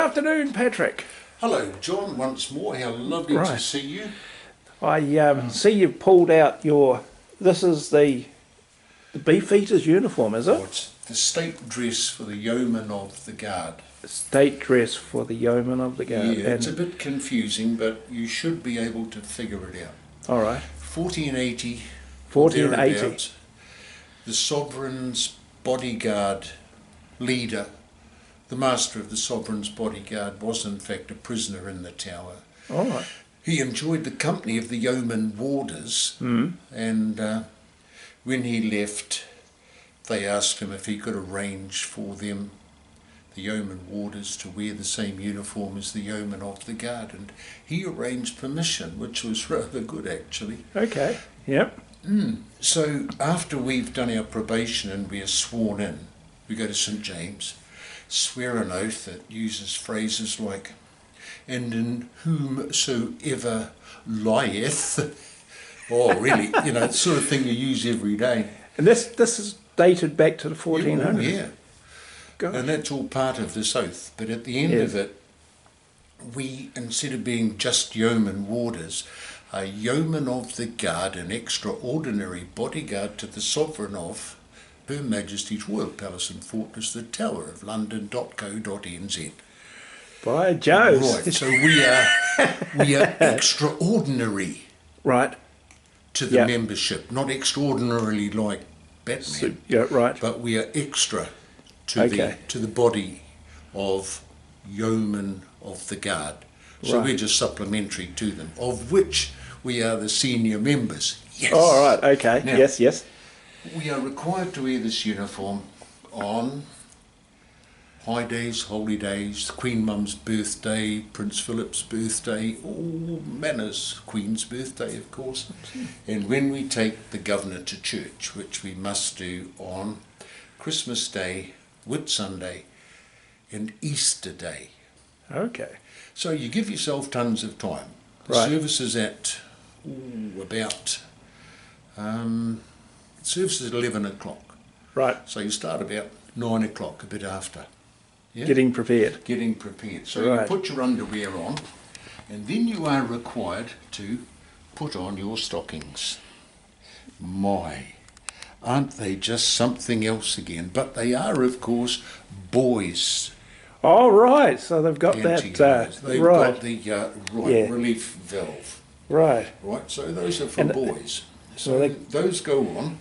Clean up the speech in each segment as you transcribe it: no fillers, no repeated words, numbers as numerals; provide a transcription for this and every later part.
Afternoon, Patrick. Hello, John, once more. How lovely to see you. I see you've pulled out your... This is the Beefeater's uniform, is it? Oh, it's the state dress for the Yeoman of the Guard. State dress for the Yeoman of the Guard. Yeah, it's a bit confusing, but you should be able to figure it out. All right. 1480. 1480. The Sovereign's bodyguard leader, the master of the Sovereign's bodyguard, was in fact a prisoner in the Tower. All right. He enjoyed the company of the Yeoman warders, and when he left, they asked him if he could arrange for them, the Yeoman warders, to wear the same uniform as the Yeoman of the Guard, and he arranged permission, which was rather good actually. Okay, yep. So after we've done our probation and we are sworn in, we go to St. James, swear an oath that uses phrases like, "and in whomsoever lieth," or really, you know, the sort of thing you use every day. And this is dated back to the 1400s? Yeah. Gosh. And that's all part of this oath. But at the end of it, we, instead of being just yeoman warders, are yeoman of the guard, an extraordinary bodyguard to the sovereign of Her Majesty's Royal Palace and Fortress, the Tower of London.co.nz. By Jove. Right, so we are extraordinary, right, to the membership, not extraordinarily like Batman. So, yeah, right. But we are extra to the body of yeomen of the guard. So we're just supplementary to them, of which we are the senior members. Yes. All right. Okay. Now, yes. We are required to wear this uniform on high days, holy days, Queen Mum's birthday, Prince Philip's birthday, all manners, Queen's birthday of course, and when we take the governor to church, which we must do on Christmas Day, Whit Sunday and Easter Day. Okay. So you give yourself tons of time. The service is at service is at 11 o'clock. Right. So you start about 9 o'clock, a bit after. Yeah? Getting prepared. Getting prepared. So you put your underwear on, and then you are required to put on your stockings. My, aren't they just something else again? But they are, of course, boys. Oh, right. So they've got They've that. got the relief valve. Right. Right. So those are for boys. So those go on.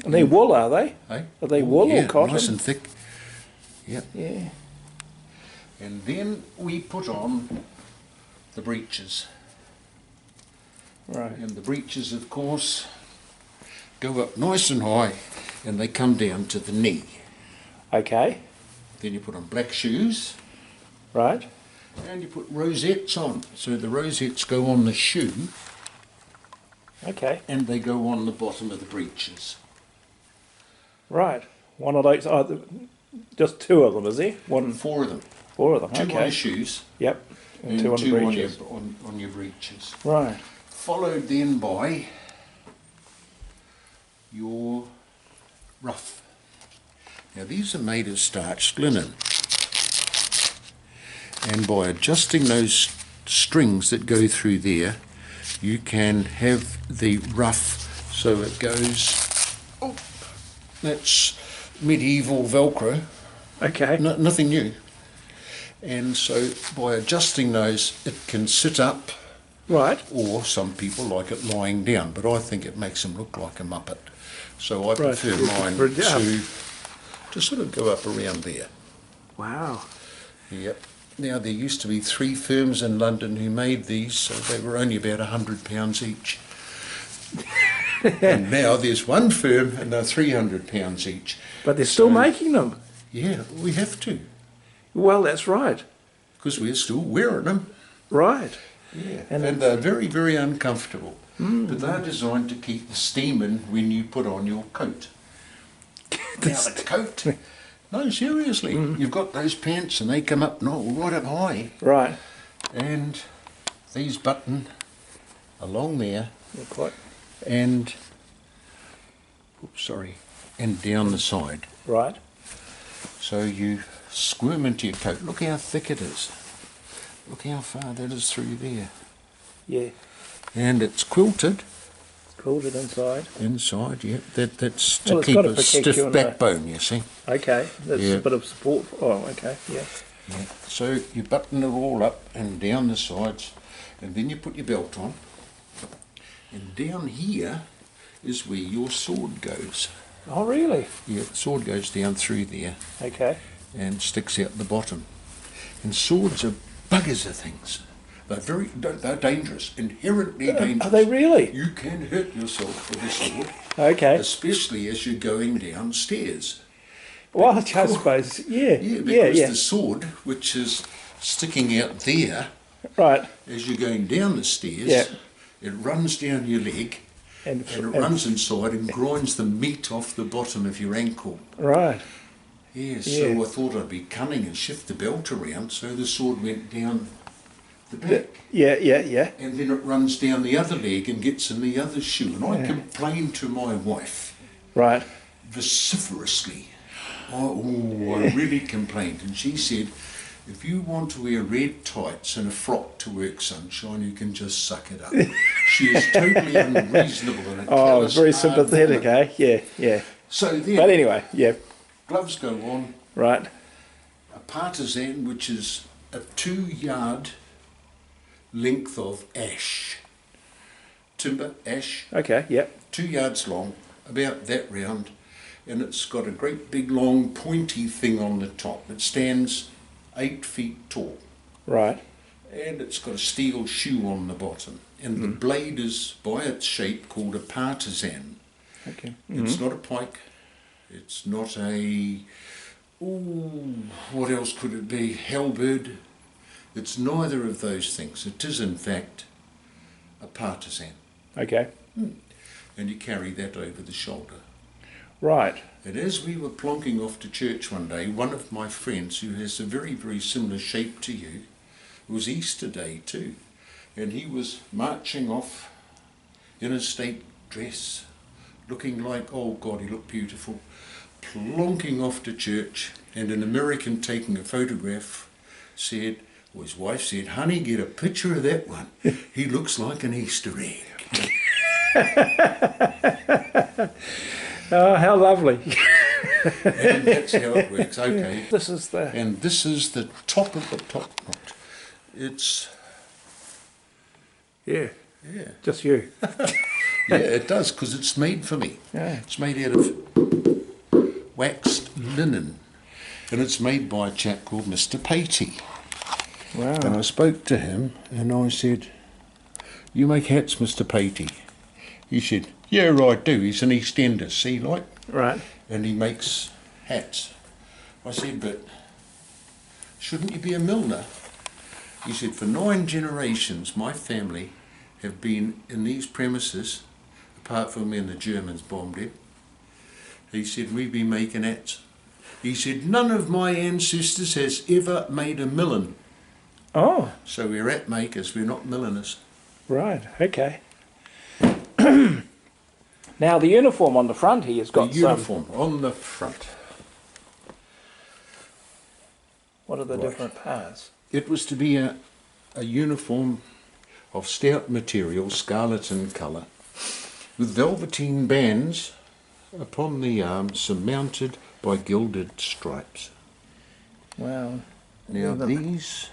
And they're wool, are they? Eh? Are they wool or cotton? Nice and thick. Yep. Yeah. And then we put on the breeches. Right. And the breeches, of course, go up nice and high, and they come down to the knee. Okay. Then you put on black shoes. Right. And you put rosettes on. So the rosettes go on the shoe. Okay. And they go on the bottom of the breeches. Right. One of those, just two of them, is there? Four of them. Four of them, Two on the shoes. Yep. And two on the breeches. On your breeches. Right. Followed then by your ruff. Now these are made of starched linen. And by adjusting those strings that go through there, you can have the ruff so it goes, that's medieval Velcro. Okay. Nothing new. And so by adjusting those, it can sit up. Right. Or some people like it lying down, but I think it makes them look like a muppet. So I prefer mine to sort of go up around there. Wow. Yep. Now there used to be 3 firms in London who made these, so they were only about £100 each. And now there's one firm and they're £300 each. But they're still making them. Yeah, we have to. Well, that's right. Because we're still wearing them. Right. Yeah. And they're very, very uncomfortable. But they're designed to keep the steam in when you put on your coat. Now the coat... No, seriously. You've got those pants and they come up right up high. Right. And these button along there. Quite. And, and down the side. Right. So you squirm into your coat. Look how thick it is. Look how far that is through there. Yeah. And it's quilted. Quilted inside. Inside, yeah. That's to Well, it's keep gotta a protect stiff you on the- backbone, you see. Okay. That's Yeah. a bit of support. Oh, okay. Yeah. Yeah. So you button it all up and down the sides, and then you put your belt on. And down here is where your sword goes. Oh, really? Yeah, the sword goes down through there Okay. and sticks out the bottom. And swords are buggers of things. They're dangerous, inherently dangerous. Are they really? You can hurt yourself with a sword, Okay. especially as you're going downstairs. Well, I suppose. Yeah. Yeah, Yeah. because Yeah. the sword, which is sticking out there, Right. as you're going down the stairs, Yeah. it runs down your leg And and it runs inside and grinds the meat off the bottom of your ankle. Right. Yeah, so Yeah. I thought I'd be cunning and shift the belt around so the sword went down the back. Yeah. Yeah. Yeah. And then it runs down the other leg and gets in the other shoe. And I complained to my wife Right. vociferously. I really complained. And she said, if you want to wear red tights and a frock to work, sunshine, you can just suck it up. She is totally unreasonable and a Oh, callous, very hard sympathetic, woman. eh? Yeah. Yeah. So then, But anyway. Yeah. gloves go on, Right. a partisan, which is a 2-yard length of ash. Timber, ash, Okay. Yep. 2 yards long, about that round, and it's got a great big long pointy thing on the top. It stands 8 feet tall, Right. and it's got a steel shoe on the bottom, and the blade is by its shape called a partisan. Okay. It's not a pike, it's not a, what else could it be, halberd. It's neither of those things. It is in fact a partisan, Okay. and you carry that over the shoulder. Right. And as we were plonking off to church one day, one of my friends who has a very, very similar shape to you, it was Easter Day too, and he was marching off in a state dress, looking like, oh God, he looked beautiful, plonking off to church, and an American taking a photograph said, or his wife said, honey, get a picture of that one. He looks like an Easter egg. Oh, how lovely. And that's how it works. Okay. This is the... And this is the top of the top knot. It's, Yeah. yeah. Just you. Yeah, it does, because it's made for me. Yeah. It's made out of waxed linen. And it's made by a chap called Mr. Patey. And Wow. I spoke to him and I said, you make hats, Mr. Patey? He said, yeah, I do. He's an Eastender, see, like? Right. And he makes hats. I said, but shouldn't you be a milliner? He said, for 9 generations, my family have been in these premises, apart from when the Germans bombed it. He said, we've been making hats. He said, none of my ancestors has ever made a millin. Oh, So we're hat makers, we're not milliners. right. Okay. Now, the uniform on the front here has got The uniform on the front. What are the Right. different parts? It was to be a uniform of stout material, scarlet in colour, with velveteen bands upon the arms surmounted by gilded stripes. Wow. Now Even- these,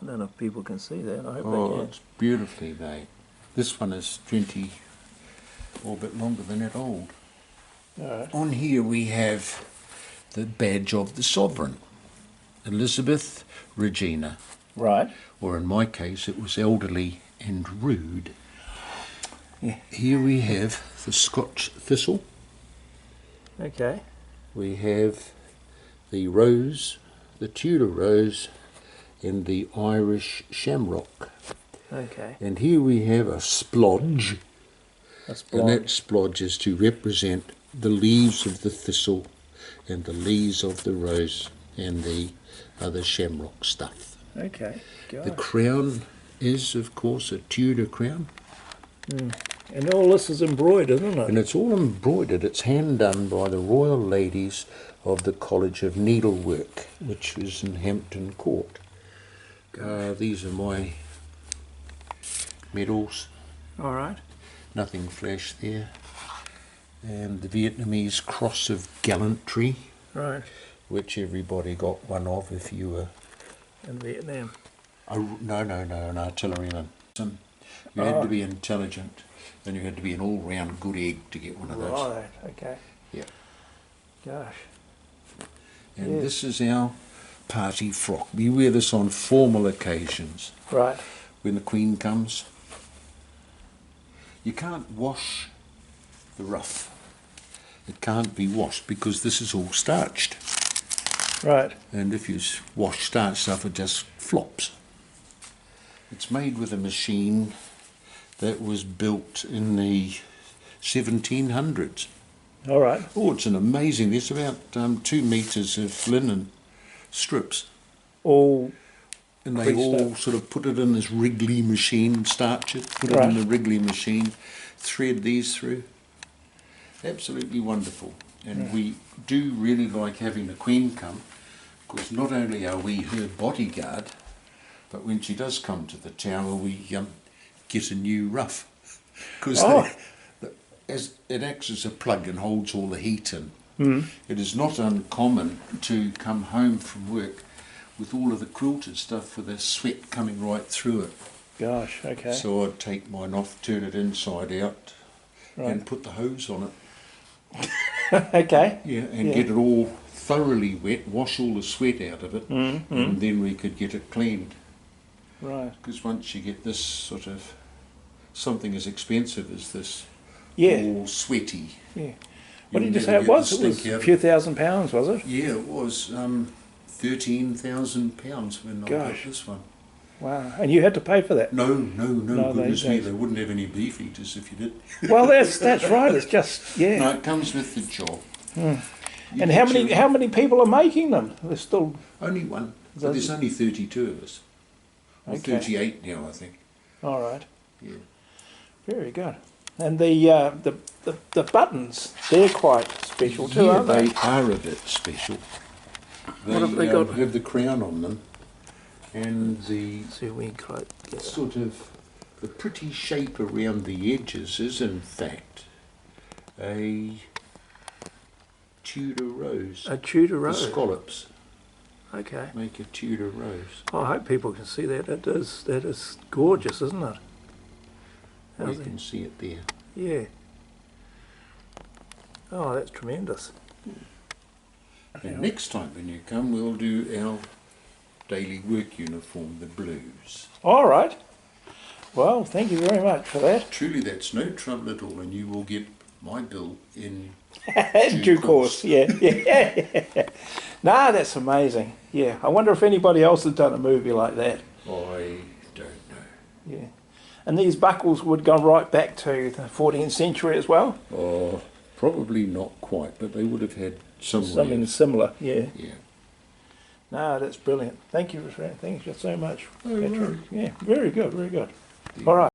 I don't know if people can see that. I hope oh, they can. it's beautifully made. This one is 20 or a bit longer than that old. All right. On here we have the badge of the sovereign, Elizabeth Regina, Right. or in my case it was elderly and rude. Yeah. Here we have the Scotch thistle, Okay. we have the rose, the Tudor rose, and the Irish shamrock. Okay. And here we have a splodge, That's and blonde. that splodge is to represent the leaves of the thistle and the leaves of the rose and the other shamrock stuff. Okay. The Gosh. crown is, of course, a Tudor crown, And all this is embroidered, isn't and it? it's all embroidered. It's hand done by the royal ladies of the College of Needlework, which was in Hampton Court. These are my medals. All right. Nothing flash there. And the Vietnamese Cross of Gallantry, Right. which everybody got one of if you were... In Vietnam. Oh, no, an artilleryman. You had to be intelligent, and you had to be an all-round good egg to get one of those. Right, okay. Yeah. Gosh. And Yes. this is our party frock. We wear this on formal occasions. Right. When the Queen comes. You can't wash the ruff. It can't be washed because this is all starched. Right. And if you wash starch stuff, it just flops. It's made with a machine that was built in the 1700s. All right. Oh, it's an amazing, there's about 2 metres of linen strips. All. And they all Pre-stuff. sort of put it in this Wrigley machine, starch it, put it in the Wrigley machine, thread these through. Absolutely wonderful. And we do really like having the Queen come, because not only are we her bodyguard, but when she does come to the tower, we get a new ruff. Because as it acts as a plug and holds all the heat in. It is not uncommon to come home from work with all of the quilted stuff with the sweat coming right through it. Gosh, okay. So I'd take mine off, turn it inside out, and put the hose on it. Okay. Yeah, and get it all thoroughly wet, wash all the sweat out of it, and then we could get it cleaned. Right. Because once you get this sort of something as expensive as this, Yeah. all sweaty. Yeah. What did you never say it get the was? It was stink a out few of it. £1,000, was it? Yeah, it was £13,000 when I got Gosh. this one. Wow. And you had to pay for that? No, No, goodness me, they- they wouldn't have any beef eaters if you did. Well, that's right. It's just, yeah. No, it comes with the job. You And get how many people are making them? There's still. Only one. Is But that- there's only 32 of us. Or Okay. 38 now, I think. All right. Yeah. Very good. And the buttons, they're quite special too, Yeah, aren't they? they are a bit special. They, What have they got? have the crown on them, and the See if we can quite get it. sort of the pretty shape around the edges is in fact a Tudor rose. A Tudor The rose. scallops Okay. make a Tudor rose. Oh, I hope people can see that. That is gorgeous, isn't it? You How's it? can see it there. Yeah. Oh, that's tremendous. And next time when you come, we'll do our daily work uniform, the blues. All right. Well, thank you very much for that. Truly, that's no trouble at all, and you will get my bill in In due course, yeah. Nah, that's amazing. Yeah, I wonder if anybody else has done a movie like that. I don't know. Yeah. And these buckles would go right back to the 14th century as well? Oh, probably not quite, but they would have had Something similar, yeah. Yeah. No, that's brilliant. Thank you so much, Oh, Patrick. right. Yeah, very good, very good. All right.